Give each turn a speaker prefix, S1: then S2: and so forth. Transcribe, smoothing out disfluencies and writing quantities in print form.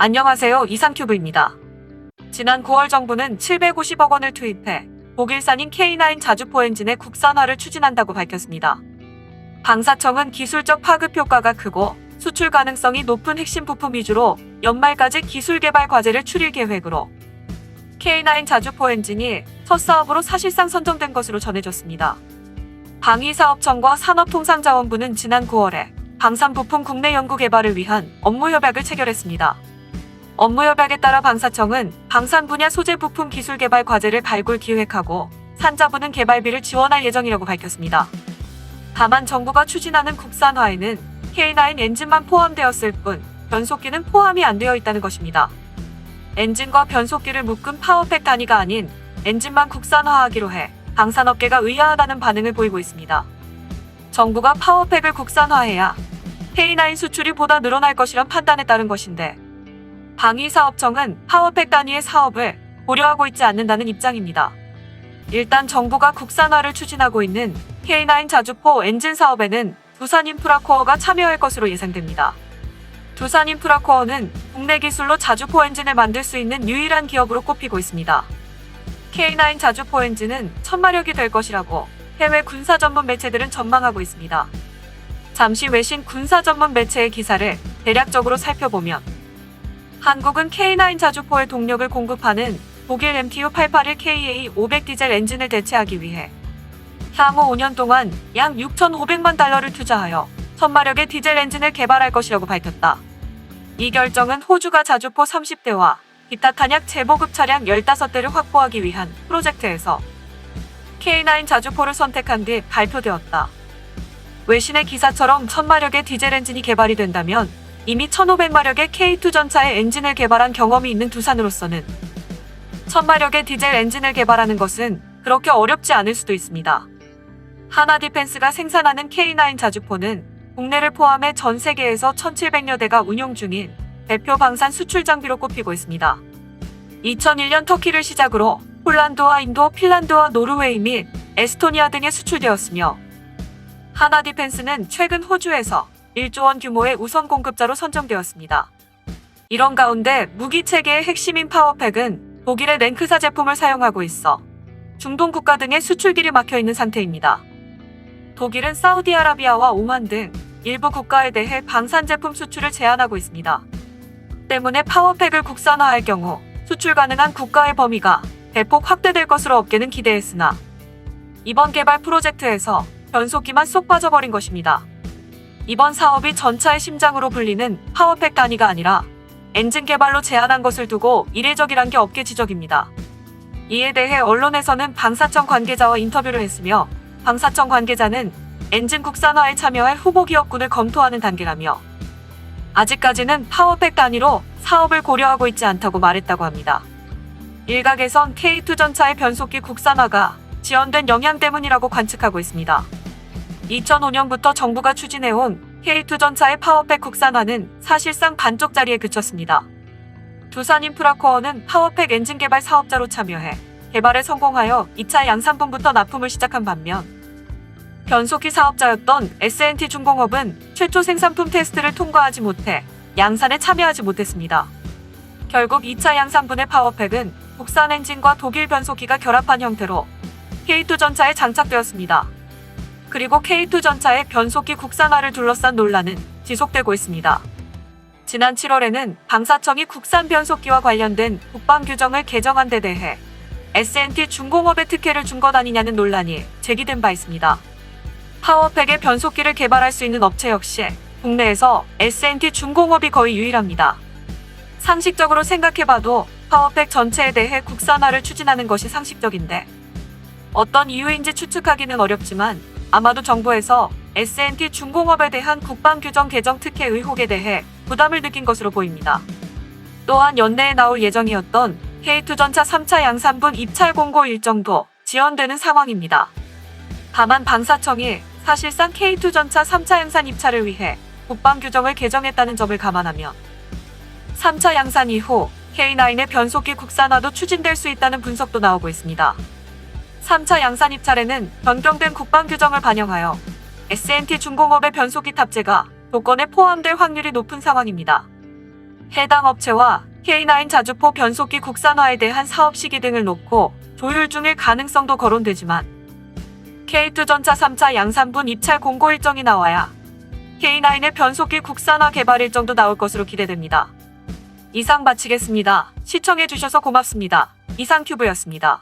S1: 안녕하세요. 이상큐브입니다. 지난 9월 정부는 750억 원을 투입해 독일산인 K9 자주포 엔진의 국산화를 추진한다고 밝혔습니다. 방사청은 기술적 파급 효과가 크고 수출 가능성이 높은 핵심 부품 위주로 연말까지 기술 개발 과제를 추릴 계획으로 K9 자주포 엔진이 첫 사업으로 사실상 선정된 것으로 전해졌습니다. 방위사업청과 산업통상자원부는 지난 9월에 방산 부품 국내 연구 개발을 위한 업무 협약을 체결했습니다. 업무 협약에 따라 방사청은 방산 분야 소재 부품 기술 개발 과제를 발굴 기획하고 산자부는 개발비를 지원할 예정이라고 밝혔습니다. 다만 정부가 추진하는 국산화에는 K9 엔진만 포함되었을 뿐 변속기는 포함이 안 되어 있다는 것입니다. 엔진과 변속기를 묶은 파워팩 단위가 아닌 엔진만 국산화하기로 해 방산업계가 의아하다는 반응을 보이고 있습니다. 정부가 파워팩을 국산화해야 K9 수출이 보다 늘어날 것이란 판단에 따른 것인데 방위사업청은 파워팩 단위의 사업을 고려하고 있지 않는다는 입장입니다. 일단 정부가 국산화를 추진하고 있는 K9 자주포 엔진 사업에는 두산인프라코어가 참여할 것으로 예상됩니다. 두산인프라코어는 국내 기술로 자주포 엔진을 만들 수 있는 유일한 기업으로 꼽히고 있습니다. K9 자주포 엔진은 천마력이 될 것이라고 해외 군사 전문 매체들은 전망하고 있습니다. 잠시 외신 군사 전문 매체의 기사를 대략적으로 살펴보면 한국은 K9 자주포의 동력을 공급하는 독일 MTU-881KA 500 디젤 엔진을 대체하기 위해 향후 5년 동안 약 6,500만 달러를 투자하여 천마력의 디젤 엔진을 개발할 것이라고 밝혔다. 이 결정은 호주가 자주포 30대와 기타 탄약 재보급 차량 15대를 확보하기 위한 프로젝트에서 K9 자주포를 선택한 뒤 발표되었다. 외신의 기사처럼 천마력의 디젤 엔진이 개발이 된다면 이미 1500마력의 K2 전차의 엔진을 개발한 경험이 있는 두산으로서는 천마력의 디젤 엔진을 개발하는 것은 그렇게 어렵지 않을 수도 있습니다. 하나디펜스가 생산하는 K9 자주포는 국내를 포함해 전 세계에서 1700여 대가 운용 중인 대표 방산 수출 장비로 꼽히고 있습니다. 2001년 터키를 시작으로 폴란드와 인도, 핀란드와 노르웨이 및 에스토니아 등에 수출되었으며 하나디펜스는 최근 호주에서 1조 원 규모의 우선 공급자로 선정되었습니다. 이런 가운데 무기 체계의 핵심인 파워팩은 독일의 랭크사 제품을 사용하고 있어 중동 국가 등의 수출길이 막혀있는 상태입니다. 독일은 사우디아라비아와 오만 등 일부 국가에 대해 방산 제품 수출을 제한하고 있습니다. 때문에 파워팩을 국산화할 경우 수출 가능한 국가의 범위가 대폭 확대될 것으로 업계는 기대했으나 이번 개발 프로젝트에서 변속기만 쏙 빠져버린 것입니다. 이번 사업이 전차의 심장으로 불리는 파워팩 단위가 아니라 엔진 개발로 제한한 것을 두고 이례적이란 게 업계 지적입니다. 이에 대해 언론에서는 방사청 관계자와 인터뷰를 했으며 방사청 관계자는 엔진 국산화에 참여할 후보 기업군을 검토하는 단계라며 아직까지는 파워팩 단위로 사업을 고려하고 있지 않다고 말했다고 합니다. 일각에선 K2 전차의 변속기 국산화가 지연된 영향 때문이라고 관측하고 있습니다. 2005년부터 정부가 추진해온 K2 전차의 파워팩 국산화는 사실상 반쪽짜리에 그쳤습니다. 두산인프라코어는 파워팩 엔진 개발 사업자로 참여해 개발에 성공하여 2차 양산분부터 납품을 시작한 반면 변속기 사업자였던 S&T중공업은 최초 생산품 테스트를 통과하지 못해 양산에 참여하지 못했습니다. 결국 2차 양산분의 파워팩은 국산 엔진과 독일 변속기가 결합한 형태로 K2 전차에 장착되었습니다. 그리고 K2 전차의 변속기 국산화를 둘러싼 논란은 지속되고 있습니다. 지난 7월에는 방사청이 국산 변속기와 관련된 국방 규정을 개정한 데 대해 S&T 중공업에 특혜를 준 것 아니냐는 논란이 제기된 바 있습니다. 파워팩의 변속기를 개발할 수 있는 업체 역시 국내에서 S&T 중공업이 거의 유일합니다. 상식적으로 생각해봐도 파워팩 전체에 대해 국산화를 추진하는 것이 상식적인데 어떤 이유인지 추측하기는 어렵지만 아마도 정부에서 S&T 중공업에 대한 국방 규정 개정 특혜 의혹에 대해 부담을 느낀 것으로 보입니다. 또한 연내에 나올 예정이었던 K2 전차 3차 양산분 입찰 공고 일정도 지연되는 상황입니다. 다만 방사청이 사실상 K2 전차 3차 양산 입찰을 위해 국방 규정을 개정했다는 점을 감안하면 3차 양산 이후 K9의 변속기 국산화도 추진될 수 있다는 분석도 나오고 있습니다. 3차 양산 입찰에는 변경된 국방 규정을 반영하여 S&T 중공업의 변속기 탑재가 조건에 포함될 확률이 높은 상황입니다. 해당 업체와 K9 자주포 변속기 국산화에 대한 사업 시기 등을 놓고 조율 중일 가능성도 거론되지만 K2전차 3차 양산분 입찰 공고 일정이 나와야 K9의 변속기 국산화 개발 일정도 나올 것으로 기대됩니다. 이상 마치겠습니다. 시청해주셔서 고맙습니다. 이상큐브였습니다.